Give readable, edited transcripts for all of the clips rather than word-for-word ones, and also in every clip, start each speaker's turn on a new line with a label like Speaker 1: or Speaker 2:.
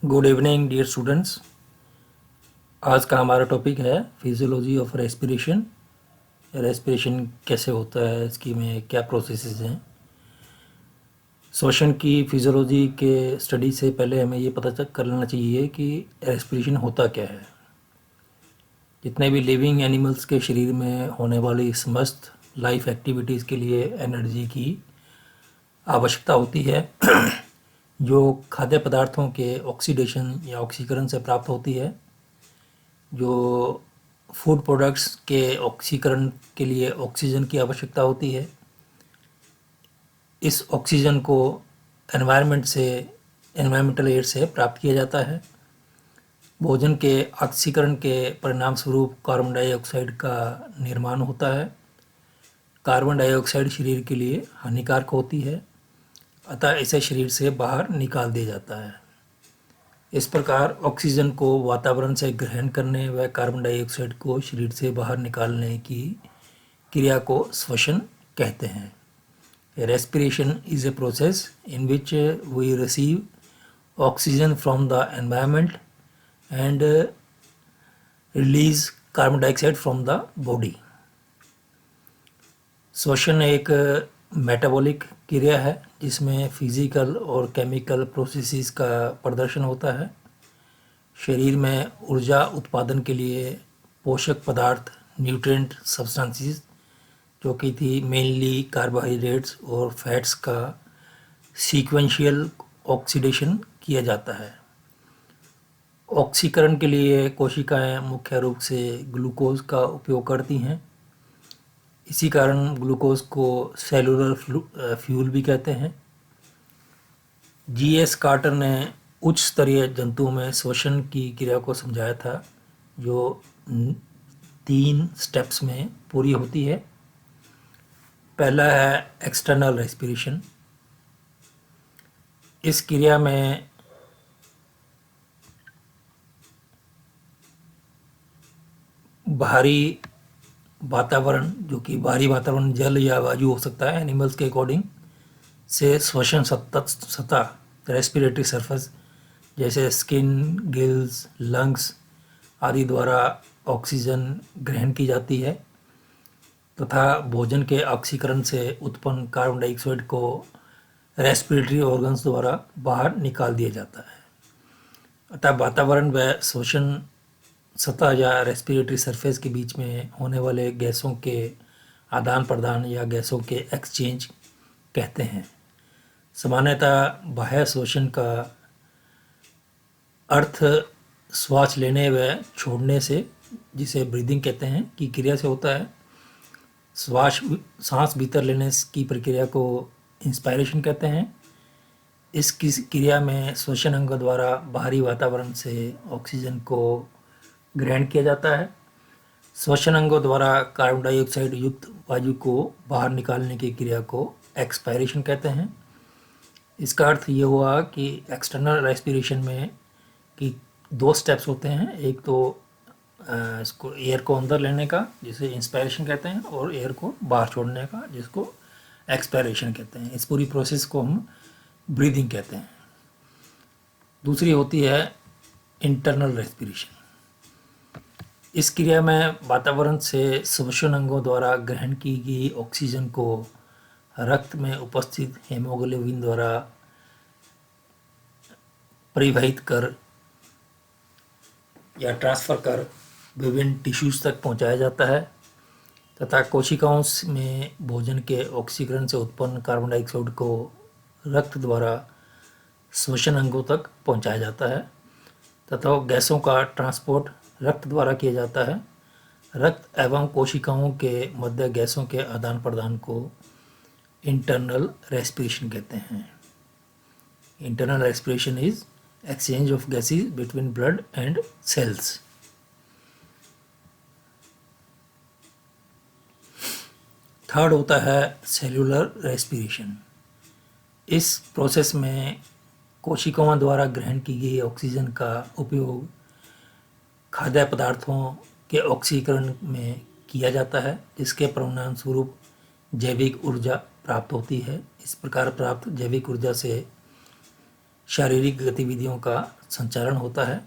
Speaker 1: Good evening dear students. आज का हमारा टॉपिक है फिजियोलॉजी ऑफ रेस्पिरेशन। रेस्पिरेशन कैसे होता है, इसकी में क्या प्रोसेसेस हैं। श्वसन की फिजियोलॉजी के स्टडी से पहले हमें ये पता कर लेना चाहिए कि रेस्पिरेशन होता क्या है। जितने भी लिविंग एनिमल्स के शरीर में होने वाली समस्त लाइफ एक्टिविटीज़ के लिए एनर्जी की आवश्यकता होती है जो खाद्य पदार्थों के ऑक्सीडेशन या ऑक्सीकरण से प्राप्त होती है। जो फूड प्रोडक्ट्स के ऑक्सीकरण के लिए ऑक्सीजन की आवश्यकता होती है। इस ऑक्सीजन को एनवायरमेंटल एयर से प्राप्त किया जाता है। भोजन के ऑक्सीकरण के परिणाम स्वरूप कार्बन डाइऑक्साइड का निर्माण होता है। कार्बन डाइऑक्साइड शरीर के लिए हानिकारक होती है, अतः इसे शरीर से बाहर निकाल दिया जाता है। इस प्रकार ऑक्सीजन को वातावरण से ग्रहण करने व कार्बन डाइऑक्साइड को शरीर से बाहर निकालने की क्रिया को श्वसन कहते हैं। Respiration is a process in which we receive oxygen from the environment and release carbon dioxide from the body. श्वसन एक मेटाबॉलिक क्रिया है जिसमें फिजिकल और केमिकल प्रोसेसेस का प्रदर्शन होता है। शरीर में ऊर्जा उत्पादन के लिए पोषक पदार्थ न्यूट्रिएंट सब्सटेंसेस जो कि थी मेनली कार्बोहाइड्रेट्स और फैट्स का सीक्वेंशियल ऑक्सीडेशन किया जाता है। ऑक्सीकरण के लिए कोशिकाएं मुख्य रूप से ग्लूकोज का उपयोग करती हैं। इसी कारण ग्लूकोज को सेलुलर फ्यूल भी कहते हैं। जीएस कार्टर ने उच्च स्तरीय जंतुओं में श्वसन की क्रिया को समझाया था, जो 3 स्टेप्स में पूरी होती है। पहला है एक्सटर्नल रेस्पिरेशन। इस क्रिया में बाहरी वातावरण, जो कि बाहरी वातावरण जल या वायु हो सकता है एनिमल्स के अकॉर्डिंग, से श्वसन सतह रेस्पिरेटरी सरफेस जैसे स्किन, गिल्स, लंग्स आदि द्वारा ऑक्सीजन ग्रहण की जाती है तथा भोजन के ऑक्सीकरण से उत्पन्न कार्बन डाइऑक्साइड को रेस्पिरेटरी ऑर्गन्स द्वारा बाहर निकाल दिया जाता है। अतः वातावरण व श्वसन सतह या रेस्पिरेटरी सरफेस के बीच में होने वाले गैसों के आदान प्रदान या गैसों के एक्सचेंज कहते हैं। सामान्यतः बाह्य श्वसन का अर्थ श्वास लेने व छोड़ने से, जिसे ब्रीदिंग कहते हैं, की क्रिया से होता है। सांस भीतर लेने की प्रक्रिया को इंस्पायरेशन कहते हैं। इस क्रिया में श्वसन अंगों द्वारा बाहरी वातावरण से ऑक्सीजन को ग्रहण किया जाता है। श्वसन अंगों द्वारा कार्बन डाइऑक्साइड युक्त वायु को बाहर निकालने की क्रिया को एक्सपायरेशन कहते हैं। इसका अर्थ ये हुआ कि एक्सटर्नल रेस्पिरेशन में कि 2 स्टेप्स होते हैं। एक तो इसको एयर को अंदर लेने का, जिसे इंस्पायरेशन कहते हैं, और एयर को बाहर छोड़ने का, जिसको एक्सपायरेशन कहते हैं। इस पूरी प्रोसेस को हम ब्रीदिंग कहते हैं। दूसरी होती है इंटरनल रेस्पिरेशन। इस क्रिया में वातावरण से श्वसन अंगों द्वारा ग्रहण की गई ऑक्सीजन को रक्त में उपस्थित हेमोग्लोबिन द्वारा परिवहित कर या ट्रांसफ़र कर विभिन्न टिश्यूज तक पहुंचाया जाता है तथा कोशिकाओं में भोजन के ऑक्सीकरण से उत्पन्न कार्बन डाइऑक्साइड को रक्त द्वारा श्वसन अंगों तक पहुंचाया जाता है तथा गैसों का ट्रांसपोर्ट रक्त द्वारा किया जाता है। रक्त एवं कोशिकाओं के मध्य गैसों के आदान प्रदान को इंटरनल रेस्पिरेशन कहते हैं। Internal respiration is exchange of gases between blood and cells. Third होता है सेल्यूलर रेस्पिरेशन। इस प्रोसेस में कोशिकाओं द्वारा ग्रहण की गई ऑक्सीजन का उपयोग खाद्य पदार्थों के ऑक्सीकरण में किया जाता है, जिसके परिणाम स्वरूप जैविक ऊर्जा प्राप्त होती है। इस प्रकार प्राप्त जैविक ऊर्जा से शारीरिक गतिविधियों का संचालन होता है।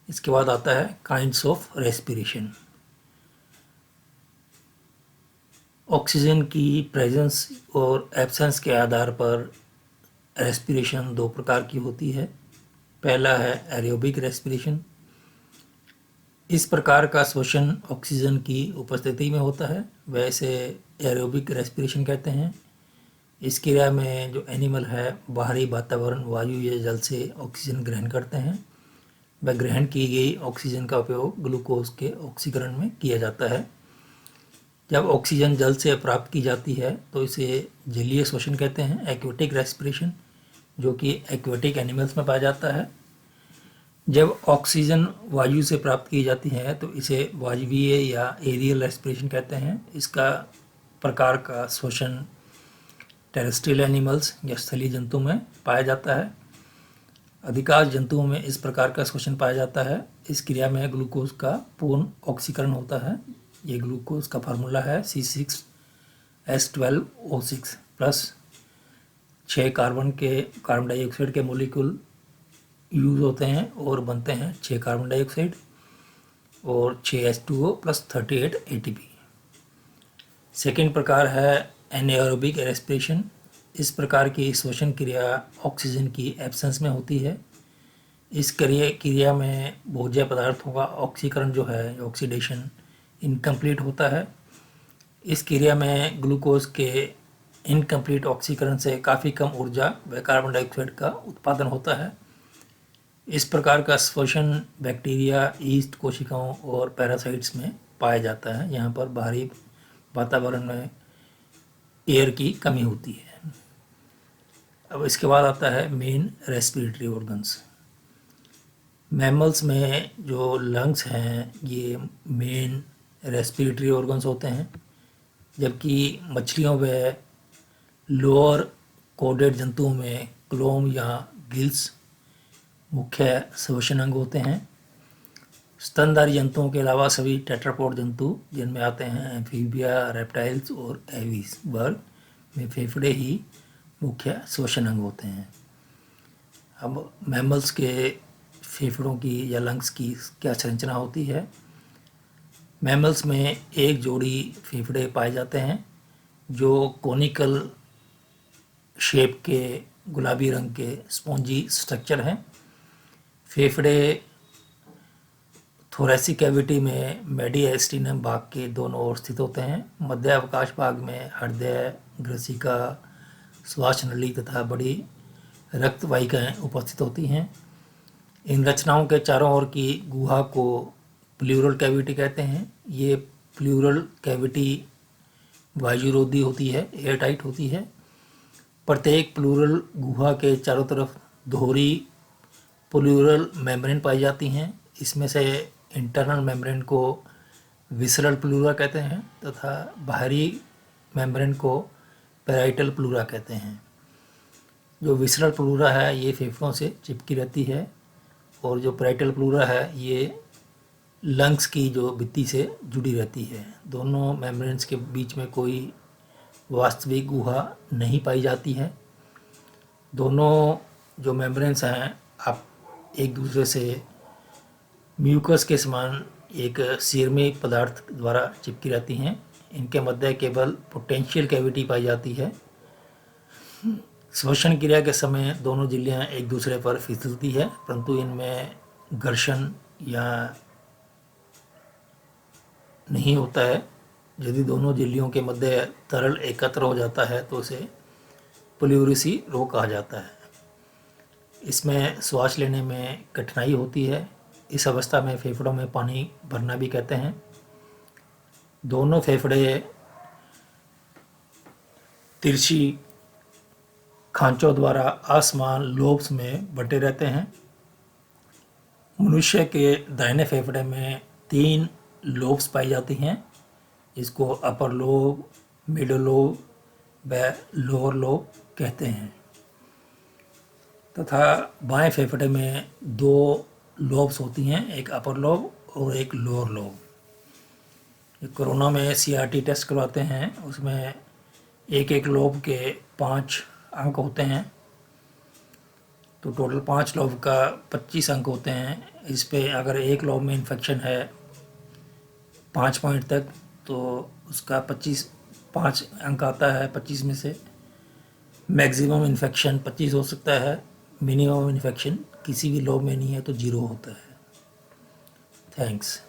Speaker 1: इसके बाद आता है काइंड्स ऑफ रेस्पिरेशन। ऑक्सीजन की प्रेजेंस और एब्सेंस के आधार पर रेस्पिरेशन दो प्रकार की होती है। पहला है एरोबिक रेस्पिरेशन। इस प्रकार का श्वसन ऑक्सीजन की उपस्थिति में होता है, वैसे एरोबिक रेस्पिरेशन कहते हैं। इस क्रिया में जो एनिमल है बाहरी वातावरण वायु या जल से ऑक्सीजन ग्रहण करते हैं। वह ग्रहण की गई ऑक्सीजन का उपयोग ग्लूकोज के ऑक्सीकरण में किया जाता है। जब ऑक्सीजन जल से प्राप्त की जाती है तो इसे जलीय श्वसन कहते हैं, एक्वेटिक रेस्पिरेशन, जो कि एक्वेटिक एनिमल्स में पाया जाता है। जब ऑक्सीजन वायु से प्राप्त की जाती है तो इसे वायवीय या एरियल रेस्पिरेशन कहते हैं। इसका प्रकार का श्वसन टेरेस्ट्रियल एनिमल्स या स्थलीय जंतु में पाया जाता है। अधिकांश जंतुओं में इस प्रकार का श्वसन पाया जाता है। इस क्रिया में ग्लूकोज का पूर्ण ऑक्सीकरण होता है। ये ग्लूकोज का फार्मूला है C6H12O6 प्लस 6 कार्बन डाइऑक्साइड के मोलिक्यूल यूज होते हैं और बनते हैं 6 कार्बन डाइऑक्साइड और 6 H2O प्लस 38 ATP। सेकेंड प्रकार है एनाएरोबिक रेस्पिरेशन। इस प्रकार की श्वसन क्रिया ऑक्सीजन की एब्सेंस में होती है। इस क्रिया में भोज्य पदार्थों का ऑक्सीकरण जो है ऑक्सीडेशन इनकम्प्लीट होता है। इस क्रिया में ग्लूकोज के इनकम्प्लीट ऑक्सीकरण से काफ़ी कम ऊर्जा व कार्बन डाइऑक्साइड का उत्पादन होता है। इस प्रकार का श्वसन बैक्टीरिया, ईस्ट कोशिकाओं और पैरासाइट्स में पाया जाता है। यहाँ पर बाहरी वातावरण में एयर की कमी होती है। अब इसके बाद आता है मेन रेस्पिरेटरी ऑर्गन्स। मैमल्स में जो लंग्स हैं ये मेन रेस्पिरेटरी ऑर्गन्स होते हैं, जबकि मछलियों व लोअर कोडेड जंतुओं में क्लोम या गिल्स मुख्य श्वसन अंग होते हैं। स्तनधारी जंतुओं के अलावा सभी टेट्रापोड जंतु, जिनमें आते हैं एम्फीबिया, रेप्टाइल्स और एवीज वर्ग में, फेफड़े ही मुख्य श्वसन अंग होते हैं। अब मैमल्स के फेफड़ों की या लंग्स की क्या संरचना होती है। मैमल्स में एक जोड़ी फेफड़े पाए जाते हैं जो कोनिकल शेप के गुलाबी रंग के स्पॉन्जी स्ट्रक्चर हैं। फेफड़े थोरेसिक कैविटी में मेडिएस्टिनम भाग के दोनों ओर स्थित होते हैं। मध्य अवकाश भाग में हृदय, ग्रसिका, श्वास नली तथा बड़ी रक्त वाहिकाएँ उपस्थित होती हैं। इन रचनाओं के चारों ओर की गुहा को प्लूरल कैविटी कहते हैं। ये प्लूरल कैविटी वायुरोधी होती है, एयर टाइट होती है। प्रत्येक प्लूरल गुहा के चारों तरफ दोहरी प्लूरल मेम्ब्रेन पाई जाती हैं। इसमें से इंटरनल मेम्ब्रेन को विसरल प्लूरा कहते हैं तथा बाहरी मेम्ब्रेन को पैराइटल प्लूरा कहते हैं। जो विसरल प्लूरा है ये फेफड़ों से चिपकी रहती है और जो पैराइटल प्लूरा है ये लंग्स की जो भित्ति से जुड़ी रहती है। दोनों मेम्ब्रेन्स के बीच में कोई वास्तविक गुहा नहीं पाई जाती है। दोनों जो मेम्ब्रेन्स हैं आप एक दूसरे से म्यूकस के समान एक सीरमी पदार्थ द्वारा चिपकी रहती हैं। इनके मध्य केवल पोटेंशियल कैविटी पाई जाती है। श्वसन क्रिया के समय दोनों झिल्लियाँ एक दूसरे पर फिसलती है, परंतु इनमें घर्षण या नहीं होता है। यदि दोनों झिल्लियों के मध्य तरल एकत्र हो जाता है तो उसे प्लूरिसी रो कहा जाता है। इसमें श्वास लेने में कठिनाई होती है। इस अवस्था में फेफड़ों में पानी भरना भी कहते हैं। दोनों फेफड़े तिरछी खांचों द्वारा असमान लोब्स में बंटे रहते हैं। मनुष्य के दाहिने फेफड़े में 3 लोब्स पाई जाती हैं, इसको अपर लोब, मिडल लोब व लोअर लोब कहते हैं, तथा बाएं फेफड़े में 2 लोब्स होती हैं, एक अपर लोब और एक लोअर लोब। कोरोना में CRT टेस्ट करवाते हैं, उसमें एक लोब के 5 अंक होते हैं। तो टोटल 5 लोब का 25 अंक होते हैं। इस पे अगर एक लोब में इन्फेक्शन है 5 पॉइंट तक, तो उसका 5 अंक आता है 25 में से। मैक्सिमम इन्फेक्शन 25 हो सकता है, मिनिमम इन्फेक्शन किसी भी लोब में नहीं है तो 0 होता है। थैंक्स।